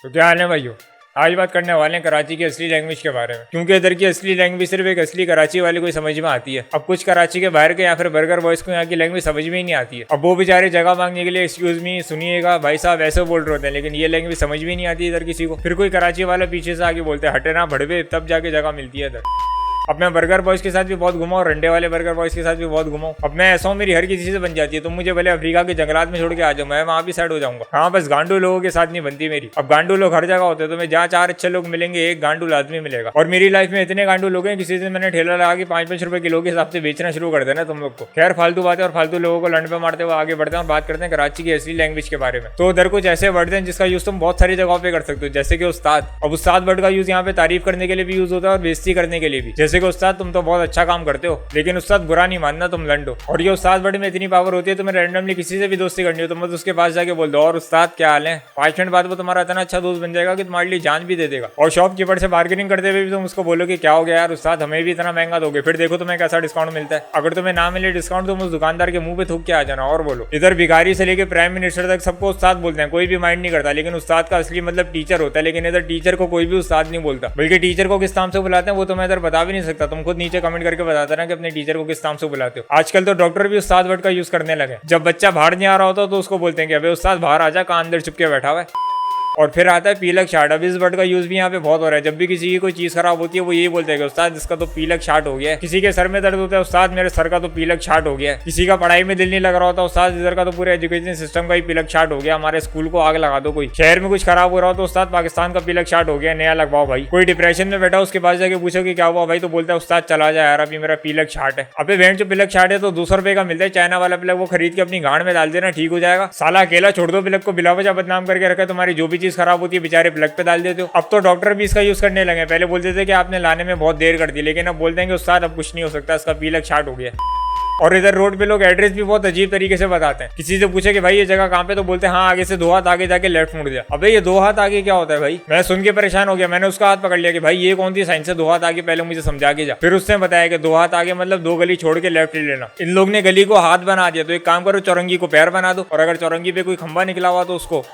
तो क्या हाल है भाइयों। आज बात करने वाले हैं कराची की असली लैंग्वेज के बारे में, क्योंकि इधर की असली लैंग्वेज सिर्फ एक असली कराची वाले को ही समझ में आती है। अब कुछ कराची के बाहर के या फिर बर्गर बॉयज को यहाँ की लैंग्वेज समझ में ही नहीं आती है। अब वो बेचारे जगह मांगने के लिए एक्सक्यूज मी, सुनिएगा भाई साहब ऐसे बोल रहे होते हैं, लेकिन ये लैंग्वेज समझ में नहीं आती इधर किसी को। फिर कोई कराची वाला पीछे से आके बोलते हैं हटे ना भड़वे, तब जाके जगह मिलती है इधर। अब मैं बर्गर बॉयज के साथ भी बहुत घुमा और रंडे वाले बर्गर बॉयज के साथ भी बहुत घुमा। अब मैं ऐसा हूँ, मेरी हर किसी से बन जाती है। तुम मुझे भले अफ्रीका के जंगलात में छोड़ के आ जाओ, मैं वहाँ भी सेट हो जाऊंगा। हाँ, बस गांडू लोगों के साथ नहीं बनती मेरी। अब गांडू लोग हर जगह होते हैं, तो मैं जहाँ 4 अच्छे लोग मिलेंगे एक गांडू लाजमी मिलेगा। और मेरी लाइफ में इतने गांडू लोग हैं, किसी दिन मैंने ठेला लगा के 5-5 रुपए किलो के हिसाब से बेचना शुरू कर देना तुम लोग को। खैर फालतू बातें और फालतू लोगों को लंड पे मारते हुए आगे बढ़ते हैं और बात करते हैं कराची की असली लैंग्वेज के बारे में। तो उधर कुछ ऐसे वर्ड हैं जिसका यूज तुम बहुत सारी जगहों पे कर सकते हो, जैसे कि उस्ताद। अब उस्ताद वर्ड का यूज यहाँ पे तारीफ करने के लिए भी यूज होता है और बेइज्जती करने के लिए भी। जैसे कि उस्ताद तुम तो बहुत अच्छा काम करते हो, लेकिन उस्ताद बुरा नहीं मानना, तुम लंडो। और ये उस्ताद वर्ड में इतनी पावर होती है, तुम्हें रैंडमली किसी से भी दोस्ती करनी हो तो मत उसके पास जाके बोल दो और उस्ताद क्या हाल है। 5 मिनट बाद वो तुम्हारा इतना अच्छा दोस्त बन जाएगा कि तुम्हारे लिए जान भी दे देगा। और शॉपकीपर से बार्गेनिंग करते हुए भी तुम उसको बोलो कि क्या हो गया यार उस्ताद, हमें भी इतना महंगा दोगे, फिर देखो तुम्हें कैसा डिस्काउंट मिलता है। अगर तुम्हें ना मिले डिस्काउंट तुम उस दुकानदार के मुंह पे थूक के आ जाना और बोलो। इधर भिखारी से लेकर प्राइम मिनिस्टर तक सबको उस्ताद बोलते हैं, कोई भी माइंड नहीं करता। लेकिन उस्ताद का असली मतलब टीचर होता है, लेकिन इधर टीचर को कोई भी उस्ताद नहीं बोलता। बल्कि टीचर को किस नाम से बुलाते हैं वो तो मैं इधर बता भी नहीं सकता। तुम खुद नीचे कमेंट करके बताते ना कि अपने टीचर को किस नाम से बुलाते हो। आजकल तो डॉक्टर भी उस्ताद वर्ड का यूज करने लगे। जब बच्चा बाहर नहीं आ रहा होता तो उसको बोलते हैं कि अबे उस्ताद बाहर आ जा, कहाँ अंदर चुपके बैठा हुआ है। और फिर आता है पीलक शाट। अब इस वर्ड का यूज भी यहाँ पे बहुत हो रहा है। जब भी किसी की कोई चीज खराब होती है वो यही बोलते हैं कि उस्ताद इसका तो पीलक शाट हो गया है। किसी के सर में दर्द होता है, उस्ताद मेरे सर का तो पीलक शाट हो गया है। किसी का पढ़ाई में दिल नहीं लग रहा होता, उस्ताद इधर का तो पूरे एजुकेशन सिस्टम का ही पीलक शाट हो गया, हमारे स्कूल को आग लगा दो। कोई शहर में कुछ खराब हो रहा हो तो उस्ताद पाकिस्तान का पीलक शाट हो गया, नया लगवाओ भाई। कोई डिप्रेशन में बैठा उसके पास जाके पूछो कि क्या हुआ भाई, तो बोलता है उस्ताद चला जाए यार, अभी मेरा पीलक शाट है। अबे वेंट जो पीलक शाट है तो 200 रुपए का मिलता है चाइना वाला पीलक, वो खरीद के अपनी गांड में डाल देना, ठीक हो जाएगा। साला अकेला छोड़ दो पीलक को, बिला वजह बदनाम करके रखा है। तुम्हारी जो भी चीज खराब होती है बेचारे प्लग पे डाल देते हो। अब तो डॉक्टर भी इसका यूज करने लगे। पहले बोलते थे कि आपने लाने में बहुत देर कर दी, लेकिन अब बोलते हैं कि उस्ताद अब कुछ नहीं हो सकता, इसका पीलक शाट हो गया। और इधर रोड पे लोग एड्रेस भी बहुत अजीब तरीके से बताते हैं। किसी से पूछे कि भाई ये जगह कहाँ पे, तो बोलते हैं हाँ आगे से 2 हाथ आगे जाके लेफ्ट मुड़ दिया। अबे ये 2 हाथ आगे क्या होता है भाई? मैं सुन के परेशान हो गया। मैंने उसका हाथ पकड़ लिया कि भाई ये कौन सी साइंस है 2 हाथ आगे, पहले मुझे समझा के जा। फिर उसने बताया कि 2 हाथ आगे मतलब 2 गली छोड़ के लेफ्ट ले लेना। इन लोग ने गली को हाथ बना दिया, तो एक काम करो चौरंगी को पैर बना दो, और अगर चौरंगी पे कोई खंबा निकला हुआ तो उसको।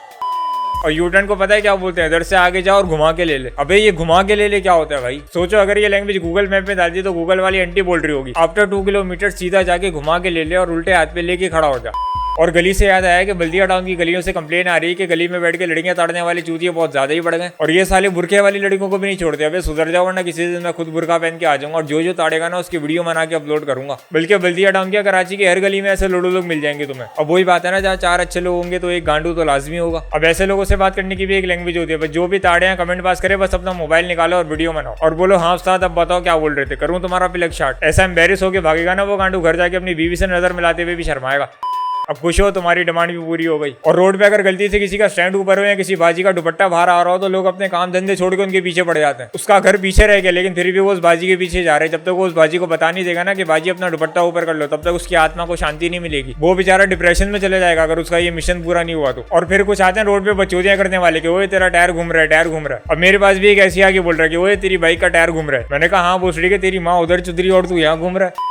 और यूटर्न को पता है क्या बोलते हैं? इधर से आगे जाओ और घुमा के ले ले। अबे ये घुमा के ले ले क्या होता है भाई? सोचो अगर ये लैंग्वेज गूगल मैप में डाल दी तो गूगल वाली आंटी बोल रही होगी आफ्टर 2 किलोमीटर सीधा जाके घुमा के ले ले और उल्टे हाथ पे लेके खड़ा हो जा। और गली से याद आया कि बल्दिया टाउन की गलियों से कंप्लेन आ रही है कि गली में बैठ के लड़कियां ताड़ने वाली चूतियां बहुत ज्यादा ही बढ़ गए, और ये साले बुरखे वाली लड़कियों को भी नहीं छोड़ते। अबे सुधर जाओ वरना किसी दिन मैं खुद बुरखा पहन के आ जाऊंगा और जो ताड़ेगा ना उसकी वीडियो बना के अपलोड करूंगा। बल्कि बल्दिया टाउन क्या कराची की हर गली में ऐसे लोडो लोग मिल जाएंगे तुम्हें। अब वही बात है ना, जहाँ 4 अच्छे लोग होंगे तो एक गांडू तो लाजमी होगा। अब ऐसे लोगों से बात करने की भी एक लैंग्वेज होती है। बस जो भी ताड़े हैं कमेंट पास करे, बस अपना मोबाइल निकालो और वीडियो बनाओ और बोलो हाँ उस्ताद अब बताओ क्या बोल रहे थे, करूँ तुम्हारा पिलक शाट। ऐसा एम्बेरस होकर भागेगा ना वो गांडू, घर जाके अपनी बीवी से नजर मिलाते हुए भी शर्माएगा। अब खुश हो, तुम्हारी डिमांड भी पूरी हो गई। और रोड पे अगर गलती से किसी का स्टैंड ऊपर हो या किसी बाजी का दुपट्टा बाहर आ रहा हो तो लोग अपने काम धंधे छोड़ के उनके पीछे पड़ जाते हैं। उसका घर पीछे रह गया लेकिन फिर भी वो उस बाजी के पीछे जा रहे हैं। जब तक वो उस बाजी को बता नहीं देगा ना कि बाजी अपना दुपट्टा ऊपर कर लो, तब तक उसकी आत्मा को शांति नहीं मिलेगी। वो बेचारा डिप्रेशन में चले जाएगा अगर उसका ये मिशन पूरा नहीं हुआ तो। और फिर कुछ आते हैं रोड पे बचौतियां करने वाले कि वो तेरा टायर घूम रहा है, टायर घूम रहा है। अब मेरे पास भी एक ऐसी आके बोल रहा है कि वो तेरी बाइक का टायर घूम रहा है। मैंने कहा हाँ भोसड़ी के तेरी माँ उधर चुदरी और तू यहाँ घूम रहा है।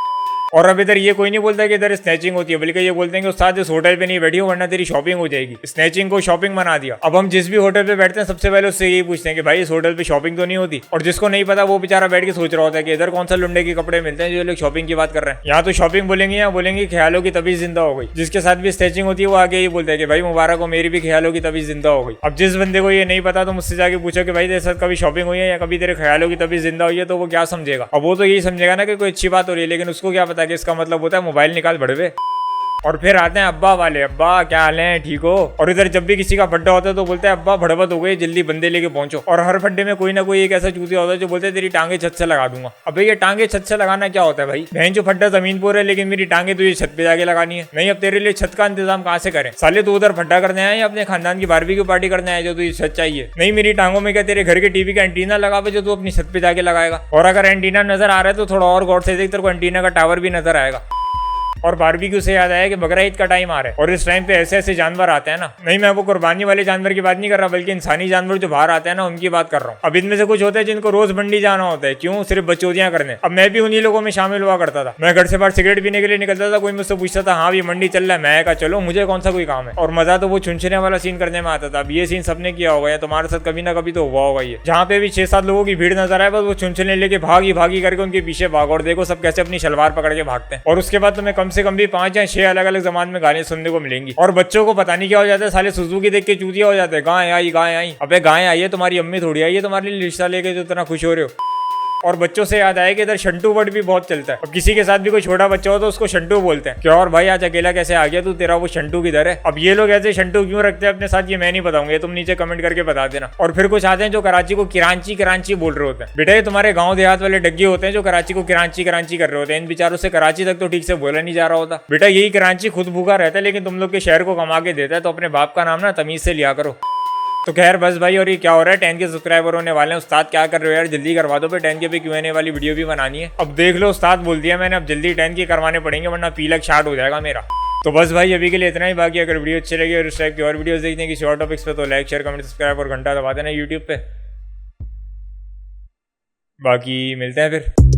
और अब इधर ये कोई नहीं बोलता कि इधर स्नैचिंग होती है, बल्कि ये बोलते हैं कि उस्ताद इस होटल पे नहीं बैठी हो वरना तेरी शॉपिंग हो जाएगी। स्नैचिंग को शॉपिंग बना दिया। अब हम जिस भी होटल पे बैठते हैं सबसे पहले उससे यही पूछते हैं कि भाई इस होटल पे शॉपिंग तो नहीं होती। और जिसको नहीं पता वो बेचारा बैठ के सोच रहा होता है कि इधर कौन सा लुंडे के कपड़े मिलते हैं जो लोग शॉपिंग की बात कर रहे हैं। यहाँ तो शॉपिंग बोलेंगे या बोलेंगे ख्यालों की तभी जिंदा हो गई। जिसके साथ भी स्नैचिंग होती है वो आगे ये बोलता है कि भाई मुबारक हो मेरी भी ख्यालों की तभी जिंदा हो गई। अब जिस बंदे को ये नहीं पता तो मुझसे जाके पूछो कि भाई तेरे साथ कभी शॉपिंग हुई है या कभी तेरे ख्यालों की तभी जिंदा हुई है, तो वो क्या समझेगा? अब वो तो यही समझेगा ना कि कोई अच्छी बात हो रही है, लेकिन उसको क्या पता कि इसका मतलब होता है मोबाइल निकाल बड़वे। और फिर आते हैं अब्बा वाले, अब्बा क्या हाल है, ठीक हो? और इधर जब भी किसी का बर्थडे होता है तो बोलते हैं अब्बा भड़बत हो गई, जल्दी बंदे लेके पहुंचो। और हर बर्थडे में कोई ना कोई एक ऐसा चूतिया होता है जो बोलते हैं तेरी टांगे छत से लगा दूंगा। अब ये टांगे छत से लगाना क्या होता है भाई? बहन जो फड्डा जमीन पर है लेकिन मेरी टांगे तुझे छत पे जाके लगानी है। नहीं, अब तेरे लिए छत का इंतजाम कहाँ से करें? साले तू उधर फड्डा करने आया या अपने खानदान की बारबेक्यू पार्टी करने आया जो तुझे छत चाहिए? नहीं, मेरी टांगों में क्या तेरे घर के टीवी का एंटीना लगा जो तू अपनी छत पे जाके लगाएगा? और अगर एंटीना नजर आ रहा है तो थोड़ा और गौर से देख, तेरे को एंटीना का टावर भी नजर आएगा। और बारबेक्यू से याद आया कि बकरा ईद का टाइम आ रहा है और इस टाइम पे ऐसे ऐसे जानवर आते हैं ना, नहीं मैं वो कुर्बानी वाले जानवर की बात नहीं कर रहा, बल्कि इंसानी जानवर जो बाहर आते हैं ना उनकी बात कर रहा हूँ। अब इनमें से कुछ होते हैं जिनको रोज मंडी जाना होता है, क्यों? सिर्फ बचौतियां करने। अब मैं भी उन्हीं लोगों में शामिल हुआ करता था। मैं घर से बाहर सिगरेट पीने के लिए निकलता था, कोई मुझसे पूछता था हाँ भी मंडी चल रहा है, मैं कहा चलो, मुझे कौन सा कोई काम है। और मजा तो वो छुनछुने वाला सीन करने में आता था। अब ये सीन सबने किया होगा या तुम्हारे साथ कभी ना कभी तो हुआ होगा, ये जहाँ पे भी 6-7 लोगों की भीड़ नजर आए बस वो छुनछुने लेके भागी भागी करके उनके पीछे भागो और देखो सब कैसे अपनी शलवार पकड़ के भागते हैं। और उसके बाद तुम्हें कम से कम भी 5 या 6 अलग अलग जबान में गाने सुनने को मिलेंगी। और बच्चों को पता नहीं क्या हो जाता है, साले सुजुकी देख के चूतिया हो जाते हैं, गाय आई गाय आई। अबे गाय आई है, तुम्हारी अम्मी थोड़ी आई है तुम्हारे लिए रिश्ता लेके जो इतना खुश हो रहे हो। और बच्चों से याद आया कि इधर शंटू वर्ड भी बहुत चलता है। अब किसी के साथ भी कोई छोटा बच्चा हो तो उसको शंटू बोलते हैं। क्या और भाई आज अकेला कैसे आ गया तू, तेरा वो शंटू किधर है? अब ये लोग ऐसे शंटू क्यों रखते हैं अपने साथ, ये मैं नहीं बताऊंगा, ये तुम नीचे कमेंट करके बता देना। और फिर कुछ आते हैं जो कराची को किरांची किरांची बोल रहे होते हैं। बेटा ये तुम्हारे गाँव देहात वाले डग्गे होते हैं जो कराची को किरांची किरांची कर रहे होते हैं। इन बेचारों से कराची तक तो ठीक से बोला नहीं जा रहा होता। बेटा यही कराची खुद भूखा रहता है लेकिन तुम लोग के शहर को कमा के देता है, तो अपने बाप का नाम ना तमीज से लिया करो। तो खैर बस भाई, और ये क्या हो रहा है, 10 के सब्सक्राइबर होने वाले हैं। उस्ताद क्या कर रहे हो यार, जल्दी करवा दो पे 10 के पे Q&A वाली वीडियो भी बनानी है। अब देख लो उस्ताद बोल दिया मैंने, अब जल्दी 10 के करवाने पड़ेंगे वरना पीलक शार्ट हो जाएगा मेरा। तो बस भाई अभी के लिए इतना ही। बाकी अगर वीडियो अच्छी लगी और इस टाइप की और वीडियोस देखने की शॉर्ट टॉपिक्स पे तो लाइक शेयर कमेंट सब्सक्राइब और घंटा दबा देना यूट्यूब पे। बाकी मिलते हैं फिर।